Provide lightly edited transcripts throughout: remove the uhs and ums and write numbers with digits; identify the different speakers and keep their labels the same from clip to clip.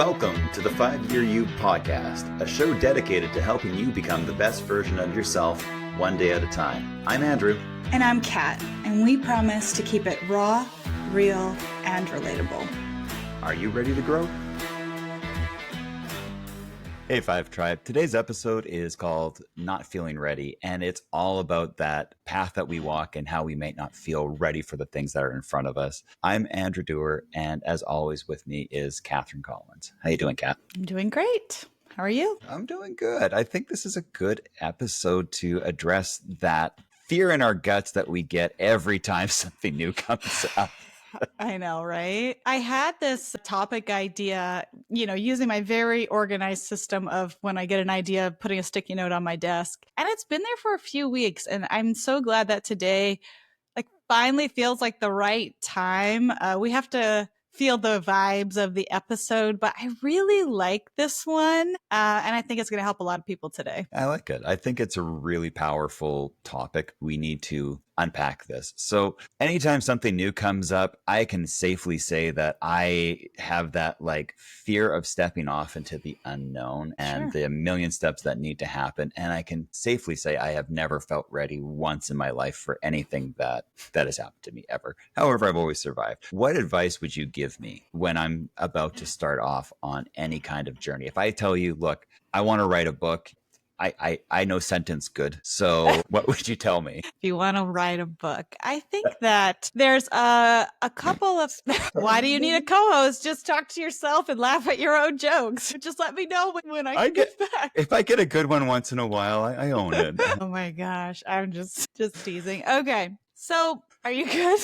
Speaker 1: Welcome to the 5-Year You podcast, a show dedicated to helping you become the best version of yourself one day at a time. I'm Andrew.
Speaker 2: And I'm Kat, and we promise to keep it raw, real, and relatable.
Speaker 1: Are you ready to grow? Hey, 5 Tribe. Today's episode is called Not Feeling Ready, and it's all about that path that we walk and how we may not feel ready for the things that are in front of us. I'm Andrew Dewar, and as always with me is Catherine Collins. How you doing, Kat?
Speaker 2: I'm doing great. How are you?
Speaker 1: I'm doing good. I think this is a good episode to address that fear in our guts that we get every time something new comes up.
Speaker 2: I know, right? I had this topic idea, using my very organized system of when I get an idea, putting a sticky note on my desk. And it's been there for a few weeks. And I'm so glad that today, finally feels like the right time. We have to feel the vibes of the episode, but I really like this one. And I think it's going to help a lot of people today.
Speaker 1: I like it. I think it's a really powerful topic. We need to unpack this. So anytime something new comes up, I can safely say that I have that fear of stepping off into the unknown and the million steps that need to happen. And I can safely say I have never felt ready once in my life for anything that has happened to me ever. However, I've always survived. What advice would you give me when I'm about to start off on any kind of journey? If I tell you, look, I want to write a book, I know sentence good. So what would you tell me?
Speaker 2: If you want to write a book, I think that there's a couple of, why do you need a co-host? Just talk to yourself and laugh at your own jokes. Just let me know when I get back.
Speaker 1: If I get a good one once in a while, I own it.
Speaker 2: Oh my gosh. I'm just teasing. Okay. So are you good?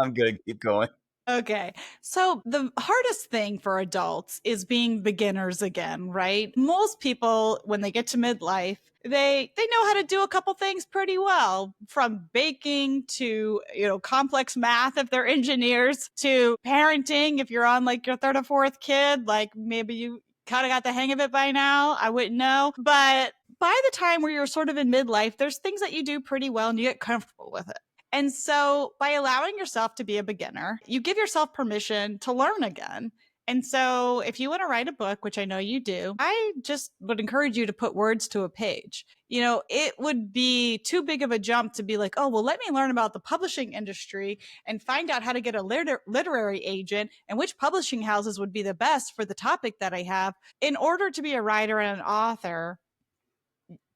Speaker 1: I'm good. Keep going.
Speaker 2: Okay. So the hardest thing for adults is being beginners again, right? Most people, when they get to midlife, they know how to do a couple things pretty well, from baking to, complex math if they're engineers, to parenting if you're on your third or fourth kid, maybe you kind of got the hang of it by now. I wouldn't know. But by the time where you're sort of in midlife, there's things that you do pretty well and you get comfortable with it. And so by allowing yourself to be a beginner, you give yourself permission to learn again. And so if you want to write a book, which I know you do, I just would encourage you to put words to a page. It would be too big of a jump to be like, oh, well, let me learn about the publishing industry and find out how to get a literary agent and which publishing houses would be the best for the topic that I have. In order to be a writer and an author,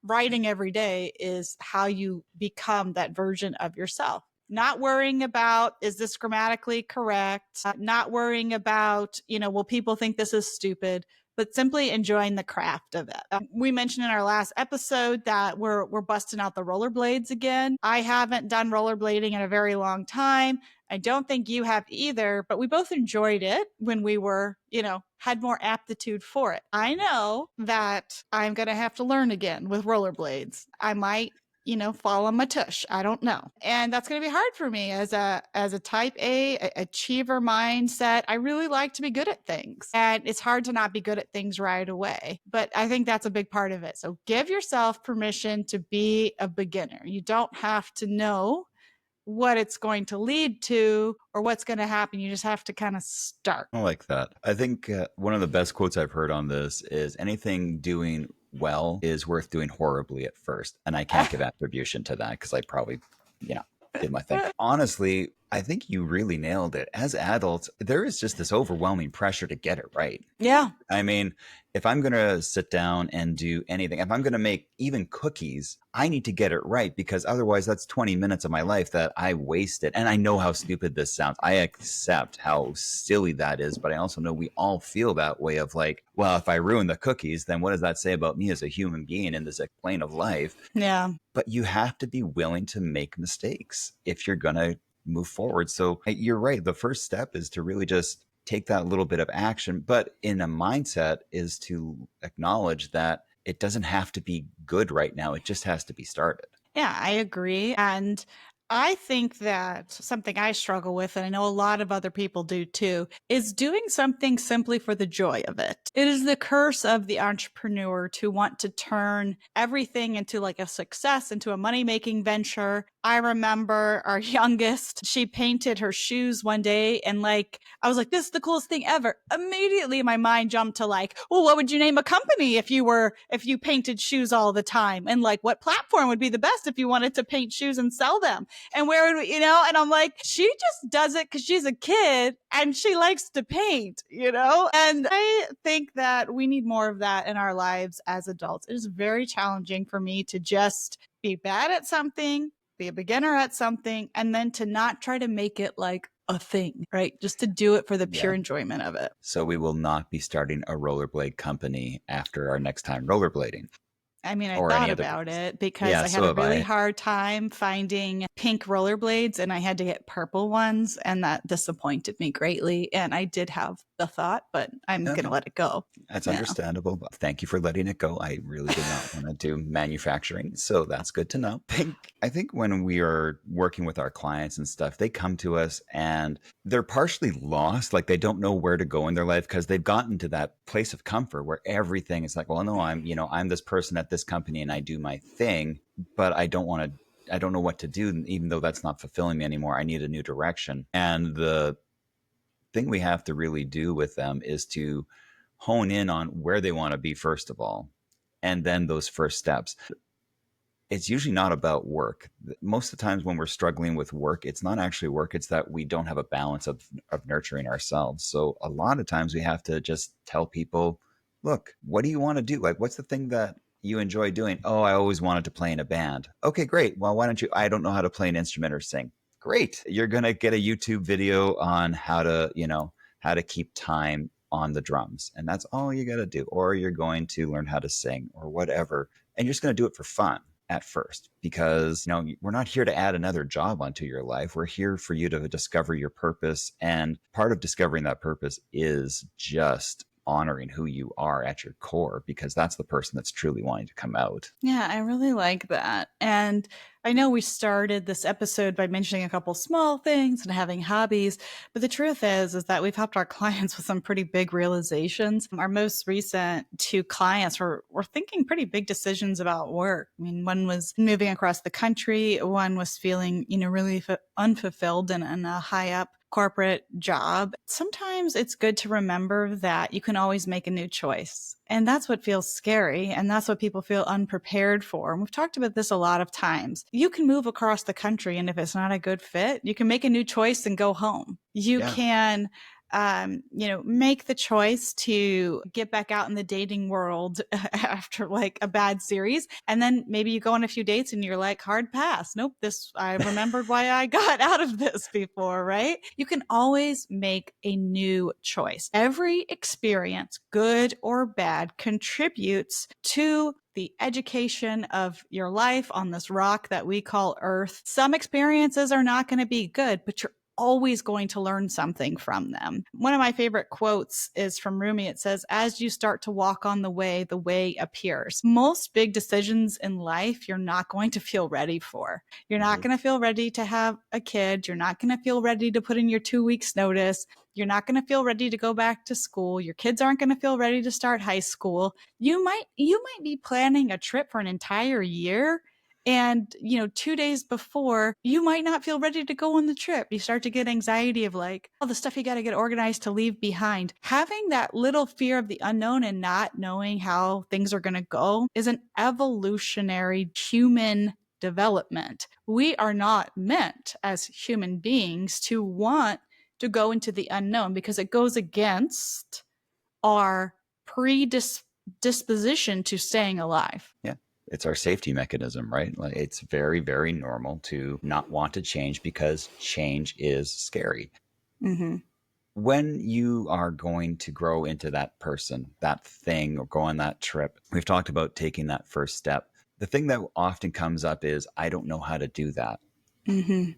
Speaker 2: writing every day is how you become that version of yourself. Not worrying about, is this grammatically correct? Not worrying about, will people think this is stupid? But simply enjoying the craft of it. We mentioned in our last episode that we're busting out the rollerblades again. I haven't done rollerblading in a very long time. I don't think you have either, but we both enjoyed it when we were, had more aptitude for it. I know that I'm going to have to learn again with rollerblades. I might, fall on my tush. I don't know. And that's going to be hard for me as a type A achiever mindset. I really like to be good at things, and it's hard to not be good at things right away. But I think that's a big part of it. So give yourself permission to be a beginner. You don't have to know what it's going to lead to or what's going to happen. You just have to kind of start.
Speaker 1: I like that. I think one of the best quotes I've heard on this is anything doing well is worth doing horribly at first. And I can't give attribution to that because I probably, did my thing. Honestly, I think you really nailed it. As adults, there is just this overwhelming pressure to get it right.
Speaker 2: Yeah.
Speaker 1: I mean, if I'm going to sit down and do anything, if I'm going to make even cookies, I need to get it right because otherwise that's 20 minutes of my life that I wasted. And I know how stupid this sounds. I accept how silly that is, but I also know we all feel that way of well, if I ruin the cookies, then what does that say about me as a human being in this plane of life?
Speaker 2: Yeah.
Speaker 1: But you have to be willing to make mistakes if you're going to move forward. So you're right. The first step is to really just take that little bit of action, but in a mindset is to acknowledge that it doesn't have to be good right now. It just has to be started.
Speaker 2: Yeah, I agree. And I think that something I struggle with, and I know a lot of other people do too, is doing something simply for the joy of it. It is the curse of the entrepreneur to want to turn everything into like a success, into a money making venture. I remember our youngest, she painted her shoes one day and like, I was like, this is the coolest thing ever. Immediately my mind jumped to like, well, what would you name a company if you painted shoes all the time? And like, what platform would be the best if you wanted to paint shoes and sell them? And where would we, and I'm like, she just does it because she's a kid and she likes to paint, And I think that we need more of that in our lives as adults. It is very challenging for me to just be bad at something, be a beginner at something, and then to not try to make it like a thing, right? Just to do it for the pure
Speaker 1: Yeah.
Speaker 2: enjoyment of it.
Speaker 1: So we will not be starting a rollerblade company after our next time rollerblading
Speaker 2: I mean, I
Speaker 1: or any
Speaker 2: thought
Speaker 1: other.
Speaker 2: about it because
Speaker 1: Yeah,
Speaker 2: I had
Speaker 1: so
Speaker 2: a
Speaker 1: have
Speaker 2: really
Speaker 1: I.
Speaker 2: hard time finding pink rollerblades and I had to get purple ones, and that disappointed me greatly. And I did have the thought, but I'm going to
Speaker 1: Okay.
Speaker 2: let it go.
Speaker 1: That's
Speaker 2: Yeah.
Speaker 1: understandable. But thank you for letting it go. I really did not want to do manufacturing, so that's good to know. I think when we are working with our clients and stuff, they come to us and they're partially lost, like they don't know where to go in their life because they've gotten to that place of comfort where everything is like, well, no, I'm this person at this company and I do my thing, but I don't know what to do, even though that's not fulfilling me anymore. I need a new direction. And the thing we have to really do with them is to hone in on where they want to be, first of all, and then those first steps. It's usually not about work. Most of the times when we're struggling with work, it's not actually work. It's that we don't have a balance of nurturing ourselves. So a lot of times we have to just tell people, look, what do you want to do? Like, what's the thing that you enjoy doing? Oh, I always wanted to play in a band. Okay, great. Well, why don't you? I don't know how to play an instrument or sing. Great. You're going to get a YouTube video on how to keep time on the drums. And that's all you got to do. Or you're going to learn how to sing or whatever. And you're just going to do it for fun at first, because we're not here to add another job onto your life. We're here for you to discover your purpose, and part of discovering that purpose is just honoring who you are at your core, because that's the person that's truly wanting to come out.
Speaker 2: Yeah, I really like that. And I know we started this episode by mentioning a couple small things and having hobbies, but the truth is that we've helped our clients with some pretty big realizations. Our most recent two clients were thinking pretty big decisions about work. I mean, one was moving across the country, one was feeling, really unfulfilled in a high up corporate job. Sometimes it's good to remember that you can always make a new choice. And that's what feels scary. And that's what people feel unprepared for. And we've talked about this a lot of times. You can move across the country, and if it's not a good fit, you can make a new choice and go home. You
Speaker 1: Yeah.
Speaker 2: can make the choice to get back out in the dating world after like a bad series. And then maybe you go on a few dates and you're like, hard pass. Nope. I remembered why I got out of this before, right? You can always make a new choice. Every experience, good or bad, contributes to the education of your life on this rock that we call Earth. Some experiences are not going to be good, but you're always going to learn something from them. One of my favorite quotes is from Rumi. It says, as you start to walk on the way appears. Most big decisions in life, you're not going to feel ready for. You're not going to feel ready to have a kid. You're not going to feel ready to put in your 2 weeks notice. You're not going to feel ready to go back to school. Your kids aren't going to feel ready to start high school. You might be planning a trip for an entire year, and, 2 days before, you might not feel ready to go on the trip. You start to get anxiety of like, all the stuff you got to get organized to leave behind. Having that little fear of the unknown and not knowing how things are going to go is an evolutionary human development. We are not meant as human beings to want to go into the unknown because it goes against our predisposition to staying alive.
Speaker 1: Yeah. It's our safety mechanism, right? Like, it's very, very normal to not want to change because change is scary.
Speaker 2: Mm-hmm.
Speaker 1: When you are going to grow into that person, that thing, or go on that trip, we've talked about taking that first step. The thing that often comes up is, I don't know how to do that.
Speaker 2: Mm-hmm.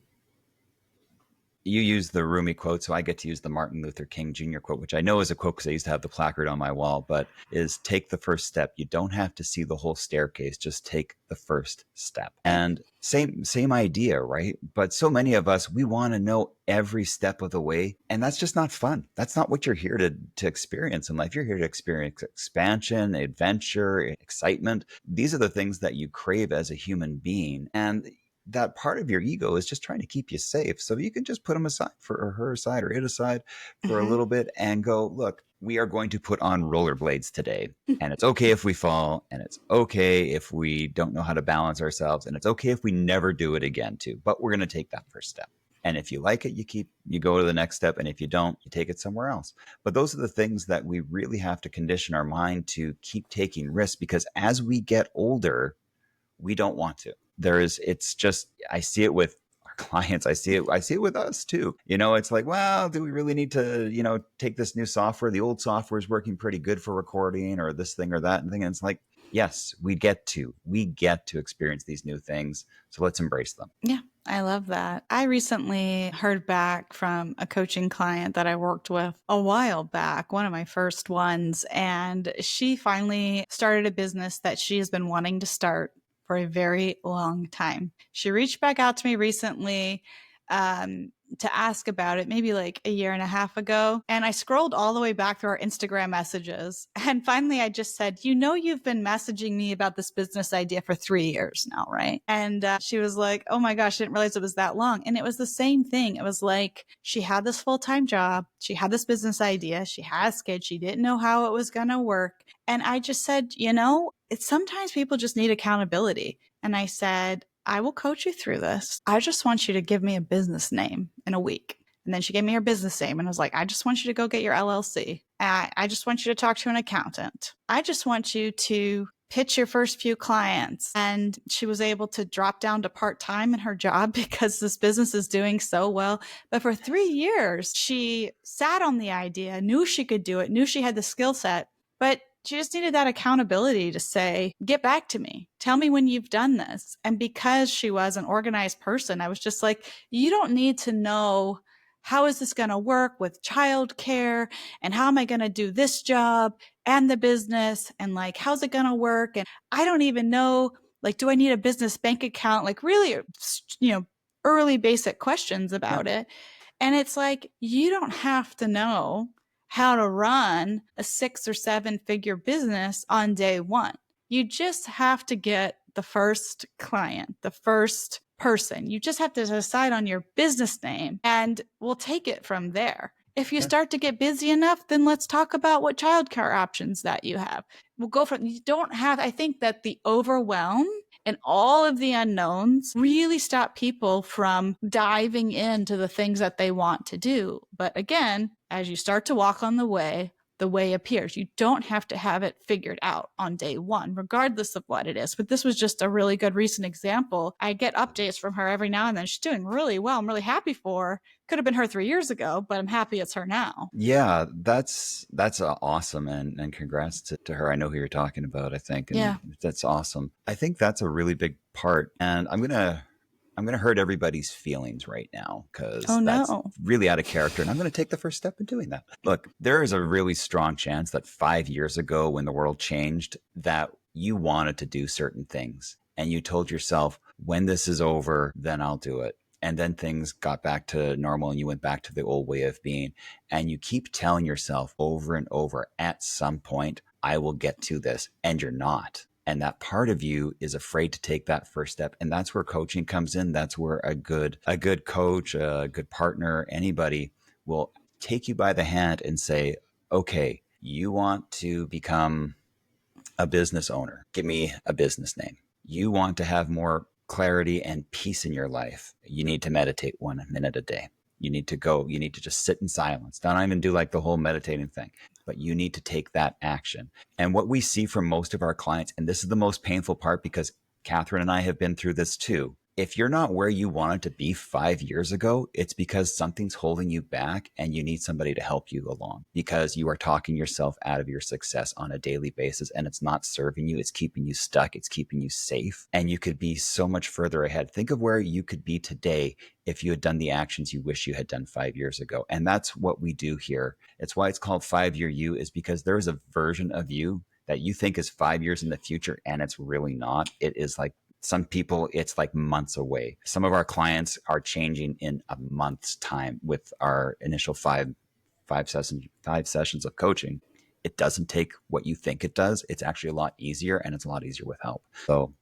Speaker 1: you use the Rumi quote, so I get to use the Martin Luther King Jr. quote, which I know is a quote because I used to have the placard on my wall, but is take the first step. You don't have to see the whole staircase, just take the first step.
Speaker 2: Right.
Speaker 1: And same idea, right? But so many of us, we want to know every step of the way, and that's just not fun. That's not what you're here to experience in life. You're here to experience expansion, adventure, excitement. These are the things that you crave as a human being. And that part of your ego is just trying to keep you safe. So you can just put them aside for or her aside or it aside for a
Speaker 2: Mm-hmm.
Speaker 1: little bit and go, look, we are going to put on rollerblades today. And it's okay if we fall, and it's okay if we don't know how to balance ourselves, and it's okay if we never do it again too. But we're going to take that first step. And if you like it, you go to the next step. And if you don't, you take it somewhere else. But those are the things that we really have to condition our mind to keep taking risks, because as we get older, we don't want to. It's just, I see it with our clients. I see it with us too. It's like, well, do we really need to, take this new software? The old software is working pretty good for recording or this thing or that and thing. And it's like, yes, we get to experience these new things. So let's embrace them.
Speaker 2: Yeah, I love that. I recently heard back from a coaching client that I worked with a while back, one of my first ones, and she finally started a business that she has been wanting to start for a very long time. She reached back out to me recently to ask about it, maybe like a year and a half ago. And I scrolled all the way back through our Instagram messages. And finally, I just said, you've been messaging me about this business idea for 3 years now, right? And she was like, oh my gosh, I didn't realize it was that long. And it was the same thing. It was like she had this full-time job. She had this business idea. She has kids. She didn't know how it was going to work. And I just said, it's sometimes people just need accountability. And I said, I will coach you through this. I just want you to give me a business name in a week. And then she gave me her business name and was like, I just want you to go get your LLC. I just want you to talk to an accountant. I just want you to pitch your first few clients. And she was able to drop down to part-time in her job because this business is doing so well. But for 3 years, she sat on the idea, knew she could do it, knew she had the skill set, but she just needed that accountability to say, get back to me. Tell me when you've done this. And because she was an organized person, I was just like, you don't need to know how is this going to work with childcare and how am I going to do this job and the business and like, how's it going to work? And I don't even know, like, do I need a business bank account? Like really, early basic questions about it. And it's like, you don't have to know how to run a 6 or 7 figure business on day one. You just have to get the first client, the first person. You just have to decide on your business name and we'll take it from there. If you start to get busy enough, then let's talk about what childcare options that you have. We'll go from, you don't have, I think that the overwhelm and all of the unknowns really stop people from diving into the things that they want to do. But again, as you start to walk on the way appears. You don't have to have it figured out on day one, regardless of what it is. But this was just a really good recent example. I get updates from her every now and then. She's doing really well. I'm really happy for her. Could have been her 3 years ago, but I'm happy it's her now.
Speaker 1: Yeah, that's awesome, and congrats to her. I know who you're talking about, I think, and
Speaker 2: Yeah.
Speaker 1: that's awesome. I think that's a really big part, and I'm gonna hurt everybody's feelings right now because
Speaker 2: Oh
Speaker 1: that's
Speaker 2: no.
Speaker 1: really out of character, and I'm gonna take the first step in doing that. Look, there is a really strong chance that 5 years ago, when the world changed, that you wanted to do certain things, and you told yourself, when this is over, then I'll do it. And then things got back to normal and you went back to the old way of being. And you keep telling yourself over and over, at some point, I will get to this. And you're not. And that part of you is afraid to take that first step. And that's where coaching comes in. That's where a good coach, a good partner, anybody will take you by the hand and say, okay, you want to become a business owner. Give me a business name. You want to have more clarity and peace in your life. You need to meditate 1 minute a day. You need to just sit in silence. Don't even do like the whole meditating thing, but you need to take that action. And what we see from most of our clients, and this is the most painful part because Catherine and I have been through this too, if you're not where you wanted to be 5 years ago, it's because something's holding you back and you need somebody to help you along because you are talking yourself out of your success on a daily basis and it's not serving you. It's keeping you stuck. It's keeping you safe. And you could be so much further ahead. Think of where you could be today if you had done the actions you wish you had done 5 years ago. And that's what we do here. It's why it's called 5 Year You, is because there is a version of you that you think is 5 years in the future and it's really not. It is like, some people, it's like months away. Some of our clients are changing in a month's time with our initial five sessions of coaching. It doesn't take what you think it does. It's actually a lot easier, and it's a lot easier with help. So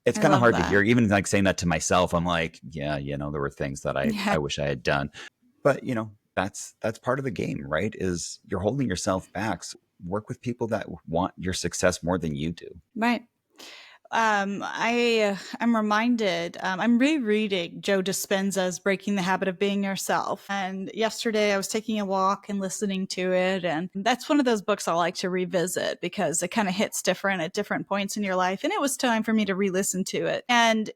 Speaker 1: it's
Speaker 2: I
Speaker 1: kind of
Speaker 2: love
Speaker 1: hard to hear.
Speaker 2: that.
Speaker 1: Even like saying that to myself, I'm like, yeah, there were things that
Speaker 2: Yeah.
Speaker 1: I wish I had done. But that's part of the game, right? Is you're holding yourself back. So work with people that want your success more than you do.
Speaker 2: Right. I'm reminded, I'm rereading Joe Dispenza's Breaking the Habit of Being Yourself. And yesterday I was taking a walk and listening to it. And that's one of those books I like to revisit because it kind of hits different at different points in your life. And it was time for me to re-listen to it. And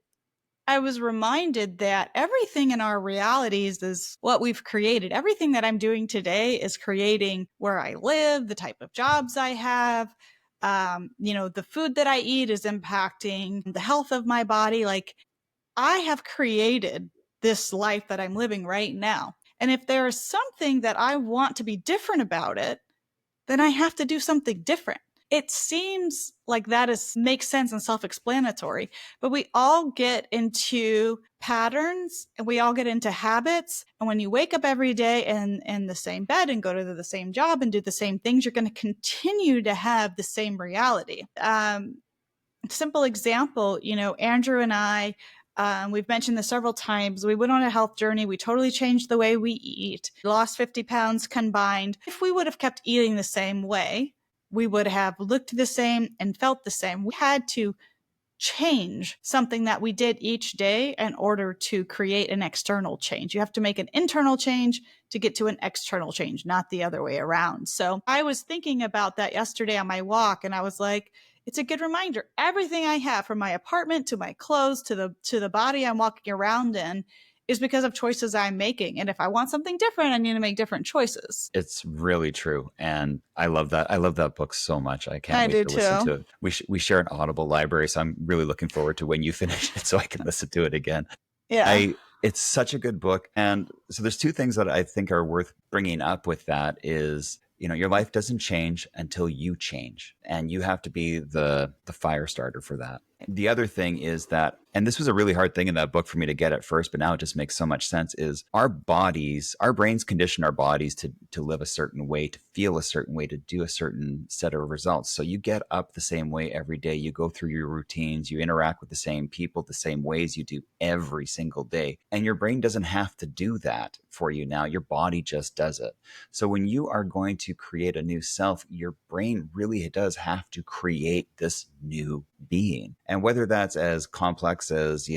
Speaker 2: I was reminded that everything in our realities is what we've created. Everything that I'm doing today is creating where I live, the type of jobs I have. The food that I eat is impacting the health of my body. Like, I have created this life that I'm living right now. And if there is something that I want to be different about it, then I have to do something different. It seems like that makes sense and self-explanatory, but we all get into patterns and we all get into habits. And when you wake up every day in the same bed and go to the same job and do the same things, you're going to continue to have the same reality. Simple example, Andrew and I, we've mentioned this several times. We went on a health journey. We totally changed the way we eat, lost 50 pounds combined. If we would have kept eating the same way, we would have looked the same and felt the same. We had to change something that we did each day in order to create an external change. You have to make an internal change to get to an external change, not the other way around. So I was thinking about that yesterday on my walk, and I was like, it's a good reminder. Everything I have, from my apartment to my clothes to the body I'm walking around in, is because of choices I'm making. And if I want something different, I need to make different choices.
Speaker 1: It's really true. And I love that. I love that book so much. I can't
Speaker 2: I
Speaker 1: wait
Speaker 2: do
Speaker 1: to listen
Speaker 2: too.
Speaker 1: to it. We share an Audible library, so I'm really looking forward to when you finish it so I can listen to it again.
Speaker 2: Yeah.
Speaker 1: It's such a good book. And so there's two things that I think are worth bringing up with that is, your life doesn't change until you change, and you have to be the fire starter for that. The other thing is that, and this was a really hard thing in that book for me to get at first, but now it just makes so much sense, is our brains condition our bodies to live a certain way, to feel a certain way, to do a certain set of results. So you get up the same way every day. You go through your routines, you interact with the same people, the same ways you do every single day. And your brain doesn't have to do that for you now. Your body just does it. So when you are going to create a new self, your brain really does have to create this new being. And whether that's as complex as,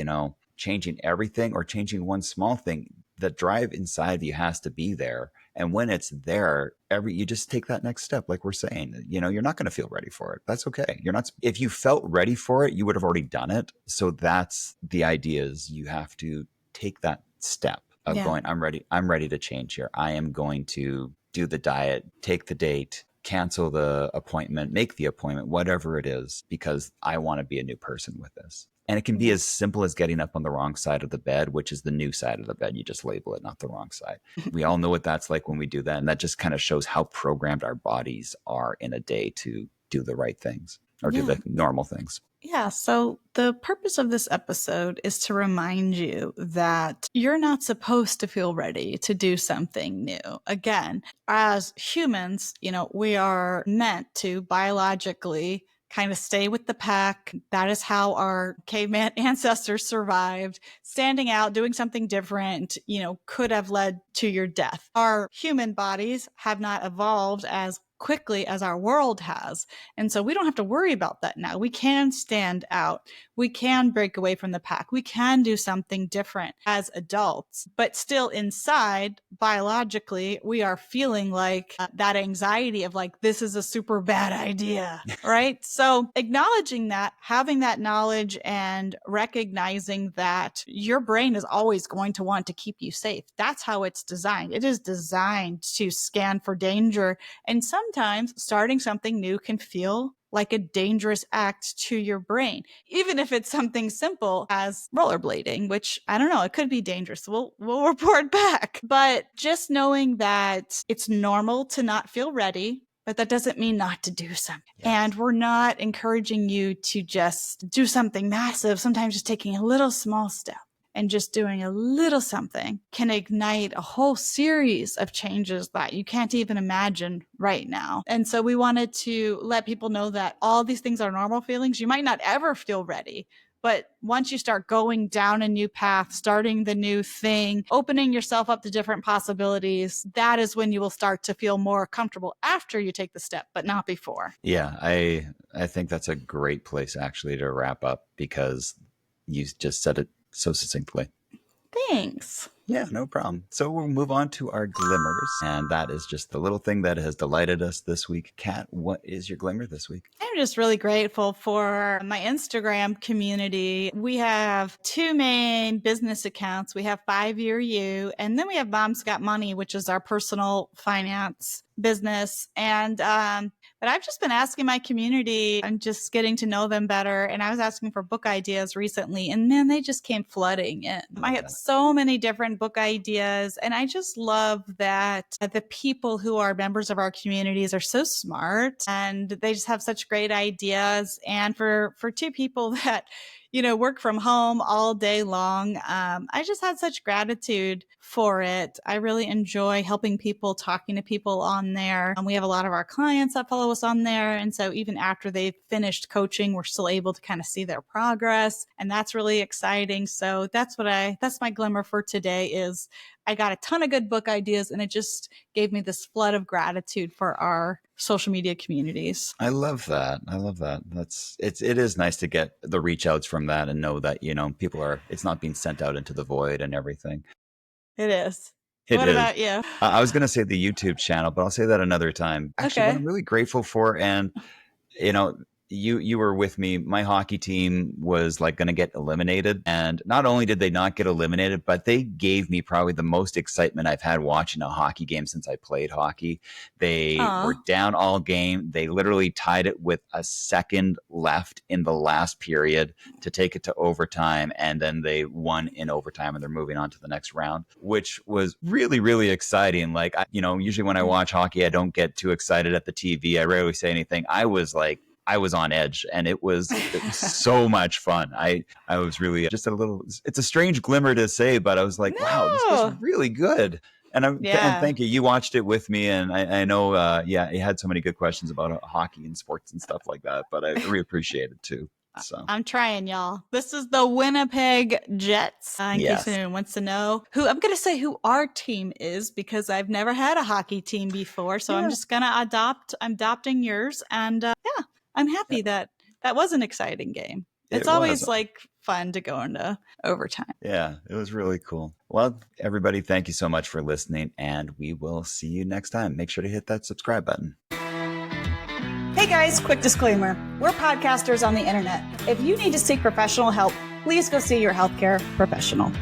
Speaker 1: changing everything or changing one small thing, the drive inside of you has to be there. And when it's there, you just take that next step. Like we're saying, you're not going to feel ready for it. That's okay. You're not, if you felt ready for it, you would have already done it. So that's the idea, is you have to take that step of
Speaker 2: Yeah.
Speaker 1: going, I'm ready to change here. I am going to do the diet, take the date, cancel the appointment, make the appointment, whatever it is, because I want to be a new person with this. And it can be
Speaker 2: Yeah.
Speaker 1: as simple as getting up on the wrong side of the bed, which is the new side of the bed. You just label it, not the wrong side. We all know what that's like when we do that. And that just kind of shows how programmed our bodies are in a day to do the right things or do
Speaker 2: Yeah.
Speaker 1: the normal things.
Speaker 2: Yeah, so the purpose of this episode is to remind you that you're not supposed to feel ready to do something new. Again, as humans, we are meant to biologically kind of stay with the pack. That is how our caveman ancestors survived. Standing out, doing something different, could have led to your death. Our human bodies have not evolved as quickly as our world has. And so we don't have to worry about that now. We can stand out. We can break away from the pack. We can do something different as adults, but still inside, biologically, we are feeling like that anxiety of like, this is a super bad idea, right? So acknowledging that, having that knowledge and recognizing that your brain is always going to want to keep you safe. That's how it's designed. It is designed to scan for danger. And sometimes starting something new can feel like a dangerous act to your brain, even if it's something simple as rollerblading, which I don't know, it could be dangerous. We'll report back. But just knowing that it's normal to not feel ready, but that doesn't mean not to do something. Yes. And we're not encouraging you to just do something massive. Sometimes just taking a little small step and just doing a little something can ignite a whole series of changes that you can't even imagine right now. And so we wanted to let people know that all these things are normal feelings. You might not ever feel ready, but once you start going down a new path, starting the new thing, opening yourself up to different possibilities, that is when you will start to feel more comfortable after you take the step, but not before.
Speaker 1: Yeah, I think that's a great place actually to wrap up, because you just said it so succinctly.
Speaker 2: Thanks.
Speaker 1: Yeah, no problem. So we'll move on to our glimmers, and that is just the little thing that has delighted us this week. Kat, what is your glimmer this week?
Speaker 2: I'm just really grateful for my Instagram community. We have two main business accounts. We have 5 Year You, and then we have Mom's Got Money, which is our personal finance business. And but I've just been asking my community and just getting to know them better. And I was asking for book ideas recently, and man, they just came flooding in. I have so many different book ideas, and I just love that the people who are members of our communities are so smart and they just have such great ideas. And for two people that work from home all day long, I just had such gratitude for it. I really enjoy helping people, talking to people on there. We have a lot of our clients that follow us on there. And so even after they've finished coaching, we're still able to kind of see their progress. And that's really exciting. So that's my glimmer for today is I got a ton of good book ideas, and it just gave me this flood of gratitude for our social media communities.
Speaker 1: I love that. It is nice to get the reach outs from that and know that, it's not being sent out into the void and everything.
Speaker 2: It is. What about you?
Speaker 1: I was going to say the YouTube channel, but I'll say that another time. Actually, What I'm really grateful for, and, you were with me. My hockey team was like going to get eliminated. And not only did they not get eliminated, but they gave me probably the most excitement I've had watching a hockey game since I played hockey. They were down all game. They literally tied it with a second left in the last period to take it to overtime. And then they won in overtime, and they're moving on to the next round, which was really, really exciting. Like, usually when I watch hockey, I don't get too excited at the TV. I rarely say anything. I was on edge, and it was so much fun. I was really just it's a strange glimmer to say, but I was like, wow, this was really good. And thank you. You watched it with me, and I know, you had so many good questions about hockey and sports and stuff like that, but I really appreciate it too. So
Speaker 2: I'm trying, y'all. This is the Winnipeg Jets. In case anyone wants to know who our team is, because I've never had a hockey team before. So I'm just going to I'm adopting yours. And I'm happy that was an exciting game. It's always like fun to go into overtime.
Speaker 1: Yeah, it was really cool. Well, everybody, thank you so much for listening, and we will see you next time. Make sure to hit that subscribe button.
Speaker 2: Hey guys, quick disclaimer. We're podcasters on the internet. If you need to seek professional help, please go see your healthcare professional.